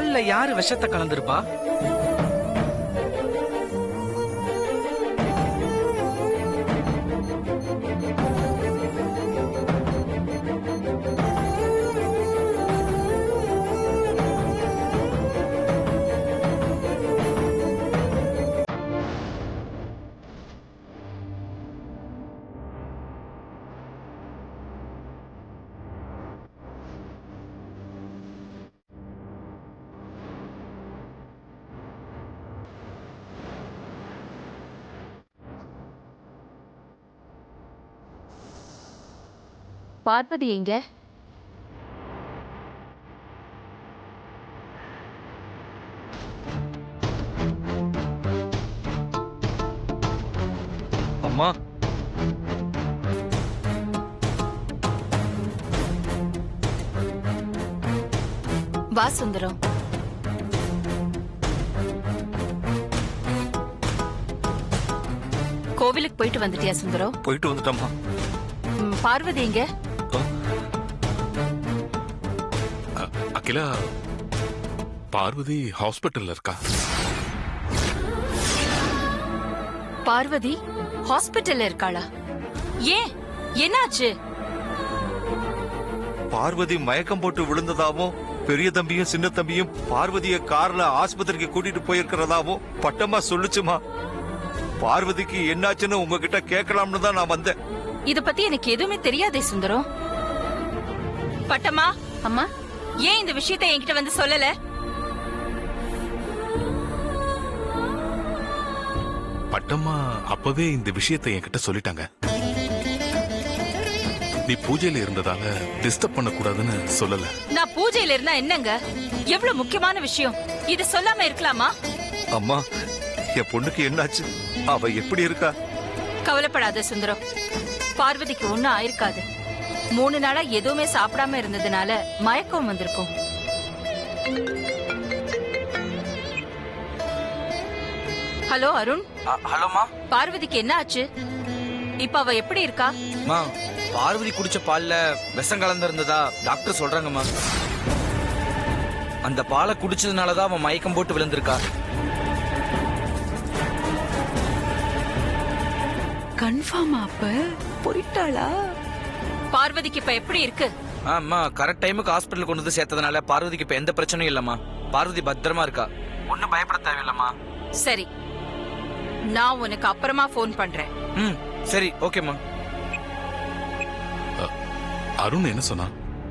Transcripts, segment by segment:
பால்ல யாரு விஷத்தை கலந்துருப்பா? பார்வதி எங்க? அம்மா, வா சுந்தரம். கோவிலுக்கு போயிட்டு வந்துட்டியா சுந்தரம்? போயிட்டு வந்துட்டம்மா. பார்வதி எங்க? அகிலா, பார்வதி ஹாஸ்பிட்டல்ல இருக்கா. பார்வதி ஹாஸ்பிட்டல்ல இருக்காளா? ஏன், என்னாச்சு? பார்வதி மயக்கம் போட்டு விழுந்ததாவும் பெரிய தம்பியும் சின்ன தம்பியும் பார்வதிய கார்ல ஆஸ்பத்திரிக்கு கூட்டிட்டு போயிருக்கிறதாவும் பட்டம்மா சொல்லுச்சுமா. பார்வதிக்கு என்னாச்சுன்னு உங்ககிட்ட கேட்கலாம்னு தான் நான் வந்தேன். இத பத்தி எனக்கு எதுவுமே தெரியாதே சுந்தரம். பட்டம்மா, அம்மா, ஏன் இந்த விஷயத்தை என்கிட்ட வந்து சொல்லல? பட்டம்மா அப்பவே இந்த விஷயத்தை என்கிட்ட சொல்லிட்டாங்க. நீ பூஜையில இருந்ததால டிஸ்டர்ப் பண்ண கூடாதுன்னு சொல்லல. நான் பூஜையில இருந்தா என்னங்க? எவ்வளவு முக்கியமான விஷயம், இது சொல்லாம இருக்கலாமா? அம்மா, என் பொண்ணுக்கு என்னாச்சு? அவ எப்படி இருக்கா? கவலைப்படாத சுந்தரம், பார்வதிக்கு ஒண்ணும் ஆயிருக்காது. 3 நாளா எதுவுமே சாப்பிடாம இருந்ததுனால மயக்கம் வந்திருக்கும். ஹலோ அருண். ஹலோமா. பார்வதிக்கு என்ன ஆச்சு? இப்ப அவ எப்படி இருக்கா? மா, பார்வதி குடிச்ச பால்ல விஷம் கலந்திருந்ததா டாக்டர் சொல்றாங்கம்மா. அந்த பாலை குடிச்சதுனாலதான் அவன் மயக்கம் போட்டு விழுந்திருக்கா. கன்ஃபார்மா? அப்ப போயிட்டாளா? பார்வதிக்கு இப்ப எப்படி இருக்கு? அம்மா, கரெக்ட் டைமுக்கு ஹாஸ்பிட்டல் கொண்டு வந்து சேர்த்ததுனால பார்வதிக்கு இப்ப எந்த பிரச்சனையும் இல்லம்மா. பார்வதி பத்திரமா இருக்கா, ஒன்னும் பயப்பட தேவையில்லம்மா. சரி, நான் உனக்கு அப்புறமா போன் பண்றேன். சரி, ஓகேம்மா. அருண் என்ன சொன்னா?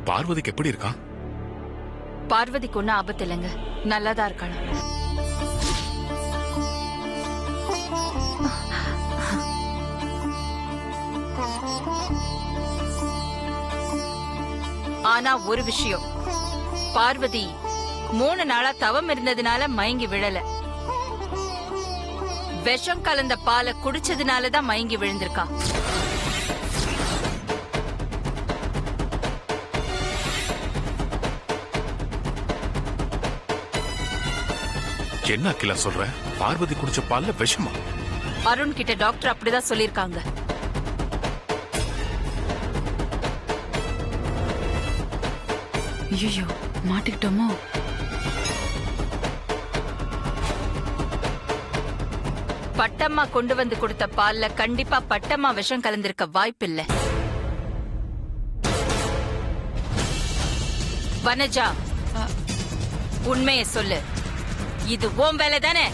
பார்வதிக்கு எப்படி இருக்கா? பார்வதிக்கு ஒன்னும் ஆபத்து இல்லைங்க, நல்லாதான் இருக்காள். ஆனா ஒரு விஷயம், பார்வதி 3 நாளா தவம் இருந்ததுனால மயங்கி விழல. விஷம் கலந்த பாலை குடிச்சதுனாலதான் மயங்கி விழுந்திருக்கா. என்ன அகிலா சொல்ற? பார்வதி குடிச்ச பால்ல விஷமா? அருண் கிட்ட டாக்டர் அப்படிதான் சொல்லிருக்காங்க. ஐயோ, மாட்டிக்கிட்டோமோ? பட்டம்மா கொண்டு வந்து கொடுத்த பால்ல கண்டிப்பா பட்டம்மா விஷம் கலந்திருக்க வாய்ப்பில்லை. வனஜா, உண்மையை சொல்லு, இது உன் வேலை தானே?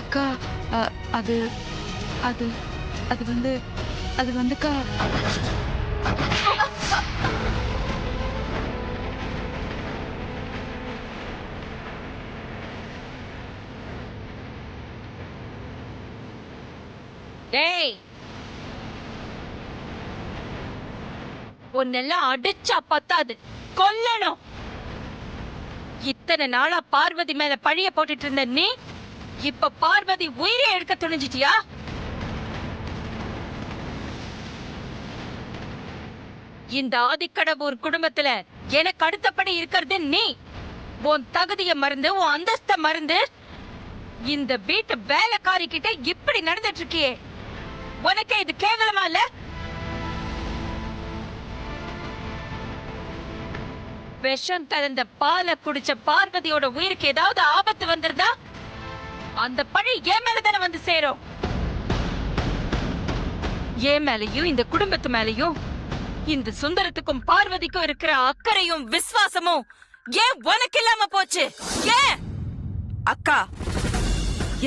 அக்கா, அது அது அது வந்து அது வந்துக்கா. டேய், உன்னெல்லாம் அடிச்சா பத்தாது, கொல்லணும். இத்தனை நாளா பார்வதி மேல பழிய போட்டுட்டு இருந்த நீ இப்ப பார்வதி உயிரை எடுக்க துணிஞ்சிட்டியா? இந்த ஆதிக்கடவுர் குடும்பத்துல எனக்கு அடுத்தபடி இருக்கிறது நீ. உன் தகுதியை மறந்து, உன் அந்தஸ்த மறந்து இந்த வீட்டு வேலைக்காரி கிட்ட இப்படி நடந்துட்டு இருக்கியே, உனக்கே இது கேவலமா இல்ல? விஷம் கலந்த பாலை குடிச்ச பார்வதியோட உயிருக்கு ஏதாவது ஆபத்து வந்திருந்தா அந்த பழி என் மேலதானே வந்து சேரும். என் மேலையும் இந்த குடும்பத்து மேலையும் இந்த சுந்தரத்துக்கும் பார்வதிக்கும் இருக்கிற அக்கறையும் விசுவாசமும் ஏன் உனக்கு இல்லாம போச்சு? ஏன் அக்கா,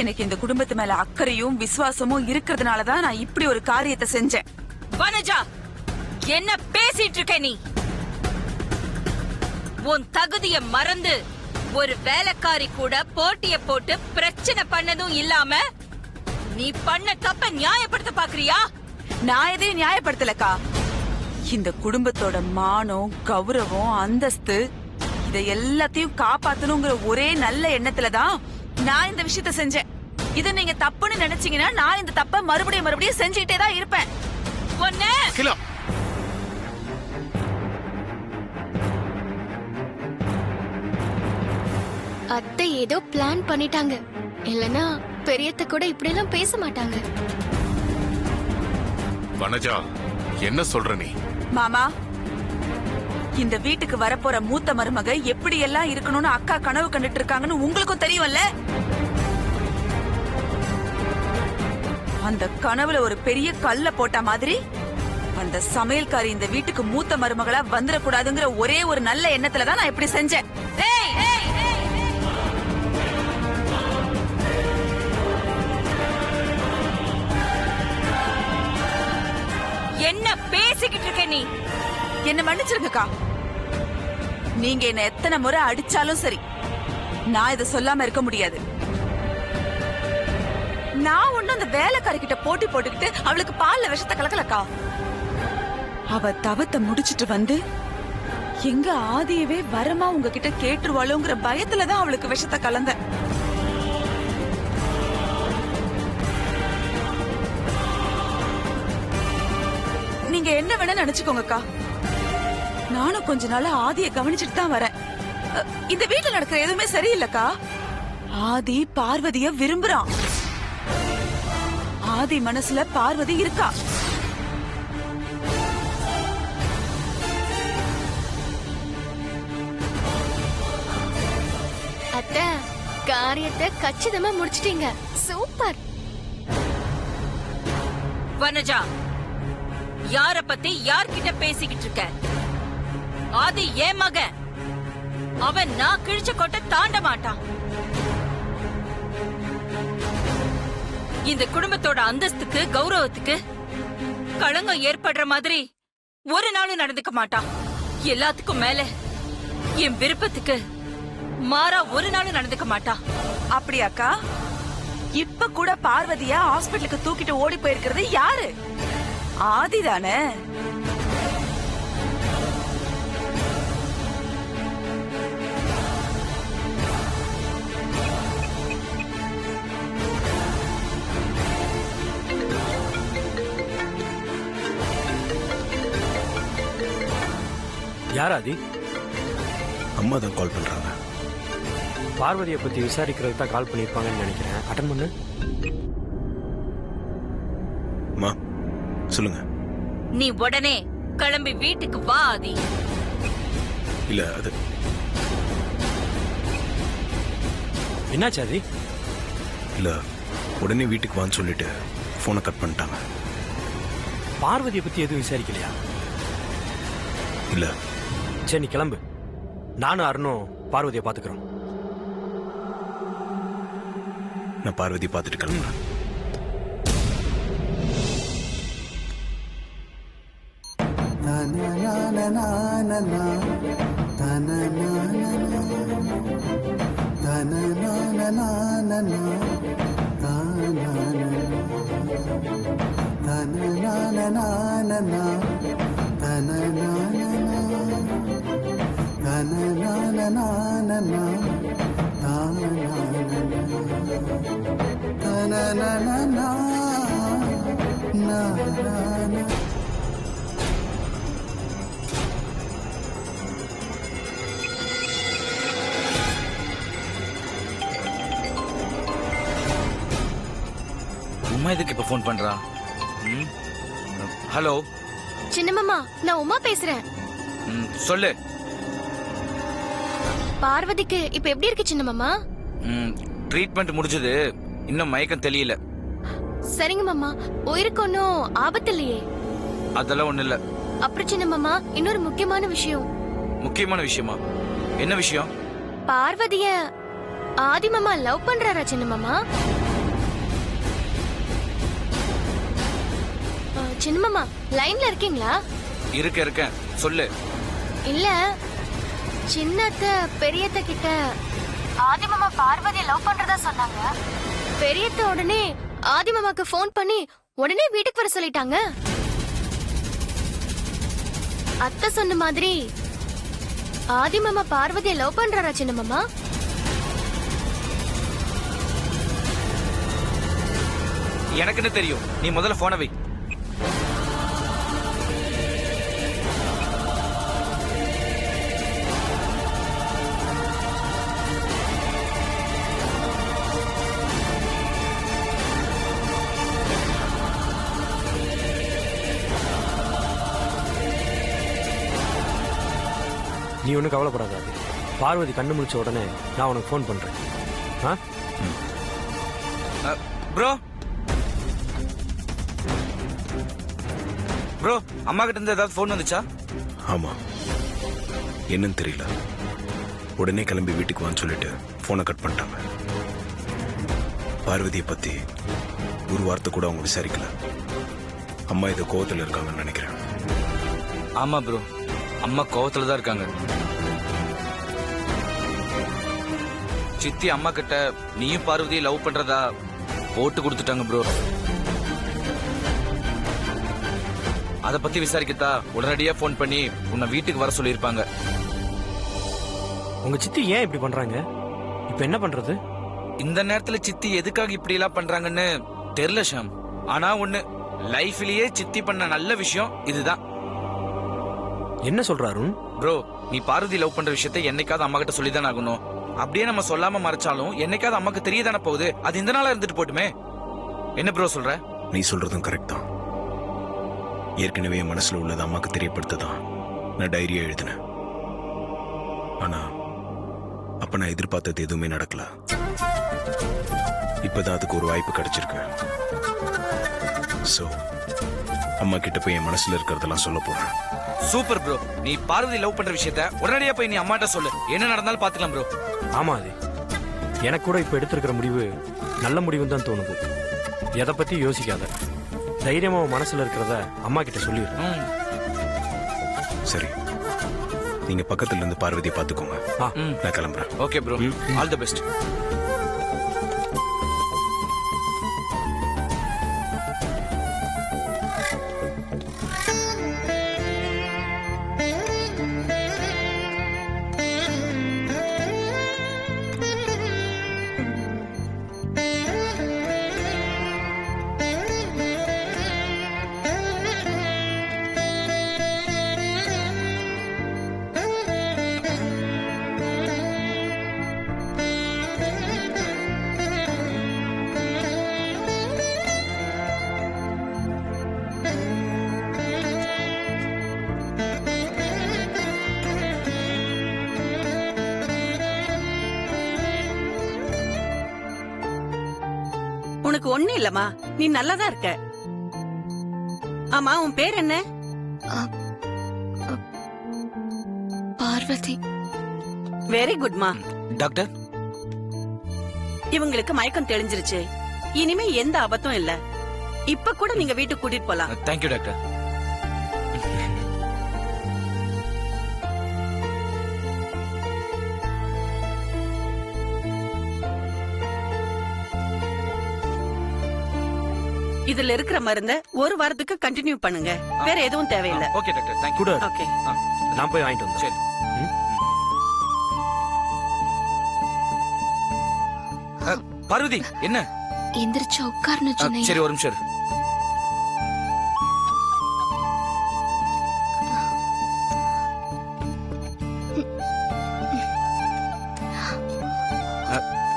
எனக்கு இந்த குடும்பத்து மேல அக்கறையும் விசுவாசமும் இருக்கிறதுனாலதான் நான் இப்படி ஒரு காரியத்தை செஞ்சேன். வனஜா, என்ன பேசிட்டு இருக்க நீ? உன் தகுதிய மறந்து ஒரு வேலைக்காரி கூட போட்டிய போட்டு பிரச்சனை பண்ணதும் இல்லாம நீ பண்ண தப்ப நியாயப்படுத்த பாக்குறியா? நான் எதையும் நியாயப்படுத்தலக்கா. இந்த குடும்பத்தோட மானம், கௌரவம், அந்தஸ்து இதை எல்லாத்தையும் காப்பாத்தணுங்கிற ஒரே நல்ல எண்ணத்துலதான் நான் இந்த விஷயத்த செஞ்சேன். இத நீங்க தப்புன்னு நினைச்சீங்கன்னா நான் இந்த தப்ப மறுபடியும் செஞ்சுக்கிட்டே தான் இருப்பேன். ஒண்ணு அகிலா, அத்தை ஏதோ பிளான் பண்ணிட்டாங்க. இல்லனா பெரியத்த கூட இப்படி எல்லாம் பேச மாட்டாங்க. வனஜா, என்ன சொல்ற நீ? மாமா, இந்த வீட்டுக்கு வரப்போற மூத்த மருமக எப்படி எல்லாம் இருக்கணும்னு அக்கா கனவு கண்டுட்டு இருக்காங்கன்னு உங்களுக்கும் தெரியும்ல. அந்த கனவுல ஒரு பெரிய கல்ல போட்ட மாதிரி அந்த சமையல்காரி இந்த வீட்டுக்கு மூத்த மருமகளா வந்துடக்கூடாதுங்கிற ஒரே ஒரு நல்ல எண்ணத்துலதான் நான் இப்படி செஞ்சேன். ஏய், ஏய், ஏய், ஏய். என்ன பேசிக்கிட்டு இருக்க நீ? என்ன மன்னிச்சிருங்கக்கா. நீங்க என்ன எத்தனை முறை அடிச்சாலும் சரி, நான் இதை சொல்லாம இருக்க முடியாது. நான் ஒண்ணும் அந்த வேலைக்காரி கிட்ட போட்டி போட்டுக்கிட்டு அவளுக்கு பால்ல விஷத்தை கலக்கலக்கா. அவ தவத்தை முடிச்சிட்டு வந்து எங்க ஆதியவே வரமா உங்ககிட்ட கேட்டுருவாளோங்கிற பயத்துலதான் அவளுக்கு விஷத்தை கலந்த. நீங்க என்ன வேணா நினைச்சுக்கோங்கக்கா. நானும் கொஞ்ச நாள் ஆதிய கவனிச்சுட்டு தான் வரேன். இந்த வீட்டுல நடக்கிற எதுவுமே சரியில்லக்கா. ஆதி பார்வதிய விரும்புறான். ஆதி மனசுல பார்வதி இருக்கா. அத்தை, காரியத்தை கச்சிதமா முடிச்சிட்டீங்க. சூப்பர். வனஜா, யார பத்தி யார்கிட்ட பேசிக்கிட்டு இருக்க? ஆதி ஏன் மகன். அவன் நான் கிழிச்ச கொட்ட தாண்ட மாட்டான். இந்த குடும்பத்தோட அந்தஸ்துக்கு, கௌரவத்துக்கு களங்கம் ஏற்படுற மாதிரி ஒரு நாளும் நடந்துக்க மாட்டான். எல்லாத்துக்கும் மேல என் விருப்பத்துக்கு மாறா ஒரு நாளும் நடந்துக்க மாட்டான். அப்படியாக்கா? இப்ப கூட பார்வதியா ஹாஸ்பிட்டலுக்கு தூக்கிட்டு ஓடி போயிருக்கிறது யாரு? ஆதிதானே? யார் ஆதி? அம்மா தான் கால் பண்றாங்க. பார்வதியை பத்தி விசாரிக்கிறதுக்கு தான் கால் பண்ணிருப்பாங்கன்னு நினைக்கிறேன். அட்டன் பண்ணு. அம்மா சொல்லுங்க. நீ உடனே கிளம்பி வீட்டுக்கு வா ஆதி. இல்ல அது என்னாச்சு ஆதி? இல்ல உடனே வீட்டுக்கு வான்னு சொல்லிட்டு போனை கட் பண்ணிட்டாங்க. பார்வதியை பத்தி எதுவும் விசாரிக்கலையா? இல்ல. சரி, நீ கிளம்பு. நானும் அருணும் பார்வதியை பாத்துக்கிறோம். நான் பார்வதி பார்த்துட்டு கிளம்புறேன். உமா எதுக்கு இப்ப போன் பண்றா? ஹலோ சின்னம்மா, நான் உமா பேசுறேன். சொல்லு. பார்வதிக்கு இப்ப எப்படி இருக்கு சின்ன மாமா? ட்ரீட்மெண்ட் முடிஞ்சது, இன்னும் மயக்கம் தெரியல. சரிங்க மாமா, உயிருக்கு ஒன்னும் ஆபத்து இல்லையே? அதெல்லாம் ஒண்ணு இல்ல. அப்புறம் சின்ன மாமா, இன்னொரு முக்கியமான விஷயம். முக்கியமான விஷயமா? என்ன விஷயம்? பார்வதிய ஆதி மாமா லவ் பண்றாரா சின்ன மாமா? சின்ன மாமா லைன்ல இருக்கீங்களா? இருக்கேன், சொல்லு. இல்ல, சின்னத்த பெரியத்த கிட்ட ஆதி மாமா பார்வதிய லவ் பண்றதா சொன்னாங்க. பெரியத்த உடனே ஆதி மாமாக்கு ஃபோன் பண்ணி உடனே வீட்டுக்கு வர சொல்லிட்டாங்க. அத்தை சொன்ன மாதிரி ஆதி மாமா பார்வதிய லவ் பண்றாரா சின்ன மாமா? எனக்கு என்ன தெரியும்? நீ முதல்ல போனை வை. நீ ஒன்றும் கவலைப்படாத. பார்வதி கண்ணு முழிச்ச உடனே நான் உனக்கு ஃபோன் பண்றேன். ப்ரோ ப்ரோ, அம்மா கிட்ட இருந்து ஏதாவது ஃபோன் வந்துச்சா? ஆமா, என்னன்னு தெரியல. உடனே கிளம்பி வீட்டுக்கு வான்னு சொல்லிட்டு போனை கட் பண்ணிட்டாங்க. பார்வதியை பத்தி ஒரு வார்த்தை கூட அவங்க விசாரிக்கல. அம்மா இது கோவத்துல இருக்காங்கன்னு நினைக்கிறேன். ஆமா ப்ரோ, அம்மா கோவத்துல தான் இருக்காங்க. சித்தி அம்மா கிட்ட நீயும் பார்வதியை லவ் பண்றதா போட்டு கொடுத்துட்டாங்க ப்ரோ. அத பத்தி விசாரிக்கத்தா உடனடியா போன் பண்ணி உன்னை வீட்டுக்கு வர சொல்லியிருப்பாங்க. உங்க சித்தி ஏன் இப்படி பண்றாங்க? இப்ப என்ன பண்றது? இந்த நேரத்துல சித்தி எதுக்காக இப்படி எல்லாம் பண்றாங்கன்னு தெரியல ஷாம். ஆனா ஒண்ணு, லைஃப்லயே சித்தி பண்ண நல்ல விஷயம் இதுதான். என்ன சொல்ற அருண்? ப்ரோ, நீ பார்வதி லவ் பண்ற விஷயத்தை என்னைக்காவது அம்மா கிட்ட சொல்லிதானே ஆகணும். அப்படியே நம்ம சொல்லாம மறைச்சாலும் என்னைக்காவது அம்மாக்கு தெரியதானே போகுது. அது இந்த நாளா இருந்துட்டு போட்டுமே. என்ன ப்ரோ சொல்ற? நீ சொல்றதும் கரெக்ட் தான். ஏற்கனவே என் மனசுல உள்ளது அம்மாக்கு தெரியப்படுத்ததான் நான் டைரியா எழுதினேன். ஆனா அப்ப நான் எதிர்பார்த்தது எதுவுமே நடக்கல. இப்பதான் அதுக்கு ஒரு வாய்ப்பு கிடைச்சிருக்கு. சோ அம்மா கிட்ட போய் என் மனசுல இருக்கிறதெல்லாம் சொல்ல போறேன். சூப்பர் ப்ரோ, நீ பார்வதி லவ் பண்ற விஷயத்த உடனடியா போய் நீ அம்மாட்ட சொல்லு. என்ன நடந்தாலும் பாத்துக்கலாம் ப்ரோ. ஆமா, அது எனக்கு கூட இப்ப எடுத்திருக்கிற முடிவு நல்ல முடிவுன்னு தான் தோணுது. எதை பத்தி யோசிக்காத, தைரியமா மனசுல இருக்கிறத அம்மா கிட்ட சொல்லிடு. சரி, நீங்க பக்கத்துல இருந்து பார்வதியை பாத்துக்கோங்க. நான் கிளம்புறேன். Okay bro, all the best. உனக்கு ஒண்ணு இல்லம்மா, நீ நல்லாதான் இருக்க. ஆமா, உன் பேர் என்ன? பார்வதி. வெரி குட்மா. டாக்டர், இவங்களுக்கு மயக்கம் தெளிஞ்சிருச்சு. இனிமே எந்த ஆபத்தும் இல்ல. இப்ப கூட நீங்க வீட்டுக்கு கூட்டிட்டு போலாம். Thank you doctor. இதுல இருக்கிற மருந்த ஒரு வாரத்துக்கு கண்டினியூ பண்ணுங்க. வேற எதுவும் தேவையில்லை. Okay doctor, thank you. கூட ஓகே. நான் போய் வாங்கிட்டு வந்தேன். சரி. பார்வதி, என்ன? எந்திரிச்சு உட்கார்னு சொன்னேன். சரி, ஒரு நிமிஷம் இரு.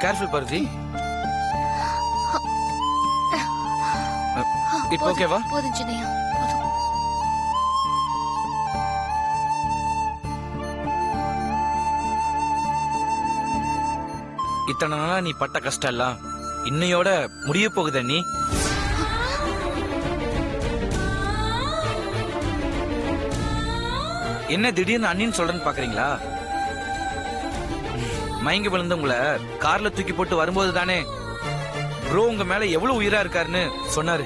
கேர்ஃபுல் பார்வதி. இப்போ ஓகேவா? போதும் சின்னையா, போதும். இத்தனை நாளா நீ பட்ட கஷ்டம் எல்லாம் இன்னையோட முடிய போகுத நீ. என்ன திடீர்னு அண்ணின்னு சொல்றேன்னு பாக்குறீங்களா? மயங்கி விழுந்து உங்களை கார்ல தூக்கி போட்டு வரும்போது தானே ப்ரோ உங்க மேல எவ்வளவு உயிரா இருக்காருன்னு சொன்னாரு.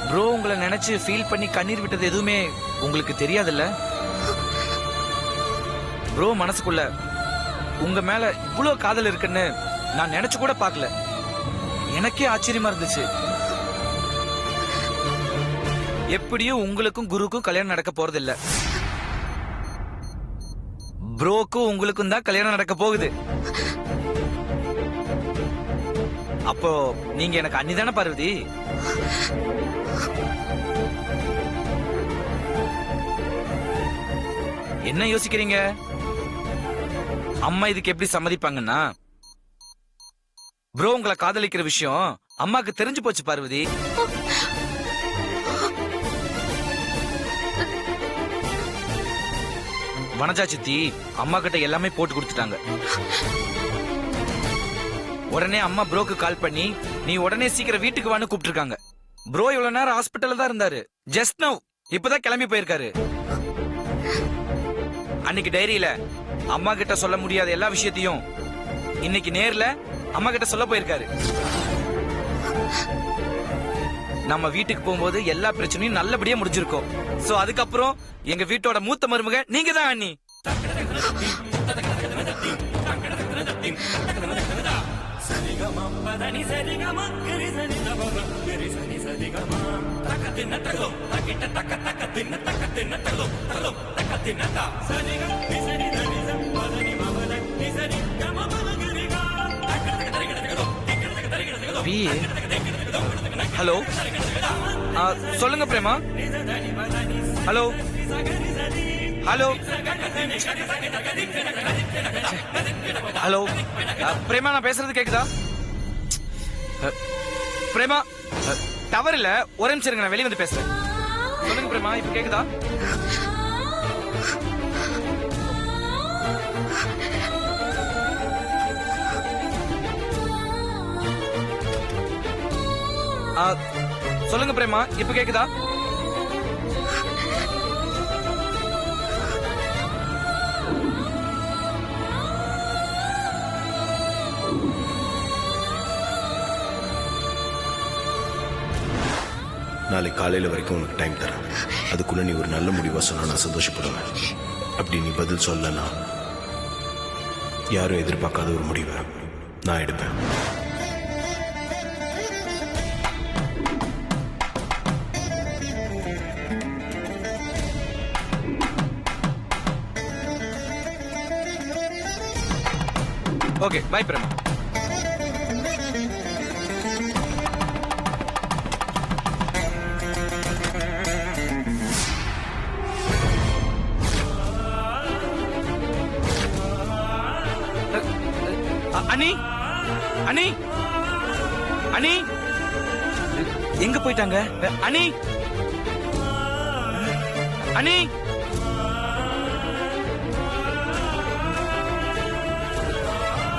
ப்ரோ உங்களை நினைச்சு ஃபீல் பண்ணி கண்ணீர் விட்டது எதுவுமே உங்களுக்கு தெரியாதுல்ல? ப்ரோ மனசுக்குள்ள உங்க மேல இவ்வளவு காதல் இருக்குன்னு நான் நினைச்சு கூட பார்க்கல. எனக்கே ஆச்சரியமா இருந்துச்சு. எப்படியும் உங்களுக்கும் குருக்கும் கல்யாணம் நடக்க போறது இல்ல. ப்ரோக்கும் உங்களுக்கும் தான் கல்யாணம் நடக்க போகுது. அப்போ நீங்க எனக்கு அண்ணிதானே பார்வதி? என்ன யோசிக்கிறீங்க? அம்மா இதுக்கு எப்படி சம்மதிப்பாங்கன்னா, ப்ரோ உங்களை காதலிக்கிற விஷயம் அம்மாக்கு தெரிஞ்சு போச்சு பார்வதி. வனஜா சித்தி அம்மா கிட்ட எல்லாமே போட்டு கொடுத்துட்டாங்க. உடனே அம்மா ப்ரோக்கு கால் பண்ணி நீ உடனே சீக்கிரம் வீட்டுக்கு வான்னு கூப்பிட்டுருக்காங்க. ப்ரோ இவ்வளவு நேரம் ஹாஸ்பிட்டல்ல தான் இருந்தாரு. ஜஸ்ட் நவ் இப்பதான் கிளம்பி போயிருக்காரு. அன்னைக்கு டைரியில அம்மா கிட்ட சொல்ல முடியாத எல்லா விஷயத்தையும் இன்னைக்கு நேர்ல அம்மா கிட்ட சொல்ல போயிருக்காரு. நம்ம வீட்டுக்கு போகும்போது எல்லா பிரச்சனையும் நல்லபடியா முடிஞ்சிருக்கும். சோ அதுக்கப்புறம் எங்க வீட்டோட மூத்த மருமக நீங்க தான் அண்ணி. ஹலோ, சொல்லுங்க Prema. Hello hello hello Prema, நான் பேசுறது கேக்குதா? பிரேமா டவர் இல்ல, ஒரே நிமிஷம் இருங்க, நான் வெளியே வந்து பேசுறேன். சொல்லுங்க பிரேமா, இப்ப கேக்குதா? சொல்லுங்க பிரேமா, இப்ப கேக்குதா? நாளை காலையில வரைக்கும் உனக்கு டைம் தரேன். அதுக்குள்ள நீ ஒரு நல்ல முடிவா சொன்னா நான் சந்தோஷப்படுவேன். அப்படி நீ பதில் சொல்லனா யாரும் எதிர்பார்க்காத ஒரு முடிவை நான் எடுப்பேன். Okay, bye Prema. அண்ணி அண்ணி அண்ணி எங்க போயிட்டாங்க? அண்ணி அண்ணி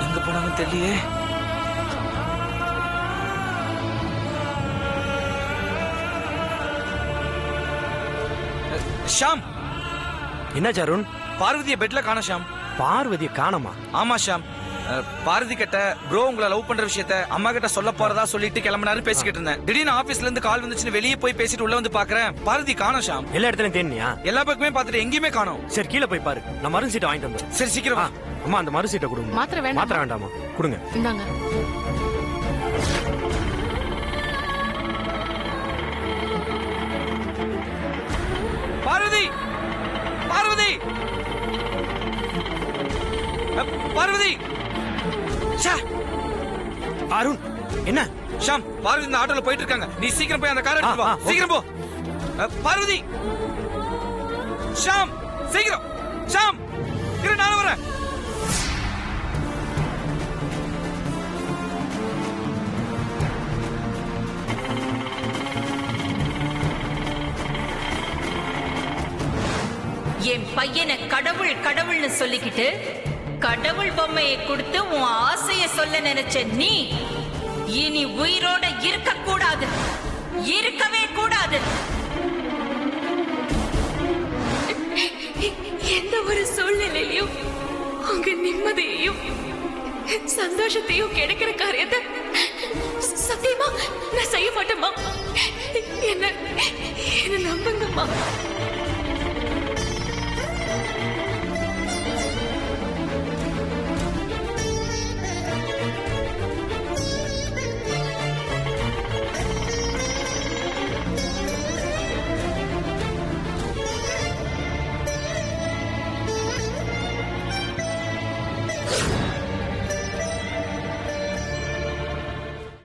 எங்க போனாங்க தெரியலையே. ஷாம், என்ன அருண்? பார்வதிய பெட்ல காணோம் ஷாம். பார்வதியை காணோமா? ஆமா ஷாம், பாரதி கிட்ட ப்ரோ உங்களை லவ் பண்ற விஷயத்த அம்மா கிட்ட சொல்ல போறதா சொல்லிட்டு கிளம்பினாரு பேசிக்கிட்டு இருந்தேன். திடீர்னு ஆபீஸ்ல இருந்து கால் வந்துச்சுன்னு வெளியே போய் பேசிட்டு உள்ள வந்து பாக்குறேன், பாரதி காணோம் ஷாம். எல்லா இடத்துலயும் தேனியா? எல்லா பக்கமே பாத்துட்டு எங்கேயுமே காணோம். சரி, கீழே போய் பாரு, நான் மருந்து சீட்டை வாங்கிட்டு வந்தேன். சரி சீக்கிரம் வா. அம்மா, அந்த மருந்து சீட்டை கொடுங்க. மாத்திரை வேண்டாம். மாத்திரை வேண்டாமா? கொடுங்க. இந்தாங்க. பார்வதி, பார்வதி, பார்வதி. அருண், என்ன? ஷாம், பார்வதி இந்த ஆட்டோல போயிட்டு இருக்காங்க. நீ சீக்கிரம் போய் அந்த காரை எடுத்து வா. சீக்கிரம் போ. பார்வதி, ஷாம் சீக்கிரம். ஷாம் இரு, நானும் வரேன். என் பையனை கடவுள் கடவுள்னு சொல்லிக்கிட்டு கடவுள் பொம்மையை கொடுத்து உன் ஆசைய சொல்ல நினைச்ச நீ இனி உயிரோட இருக்க கூடாது, இருக்கவே கூடாது. எந்த ஒரு சூழ்நிலையிலும் உங்க நிம்மதியையும் சந்தோஷத்தையும் கிடைக்கிற காரியத்தை சத்தியமா நான் செய்ய மாட்டேம்மா. என்ன நம்புங்கம்மா.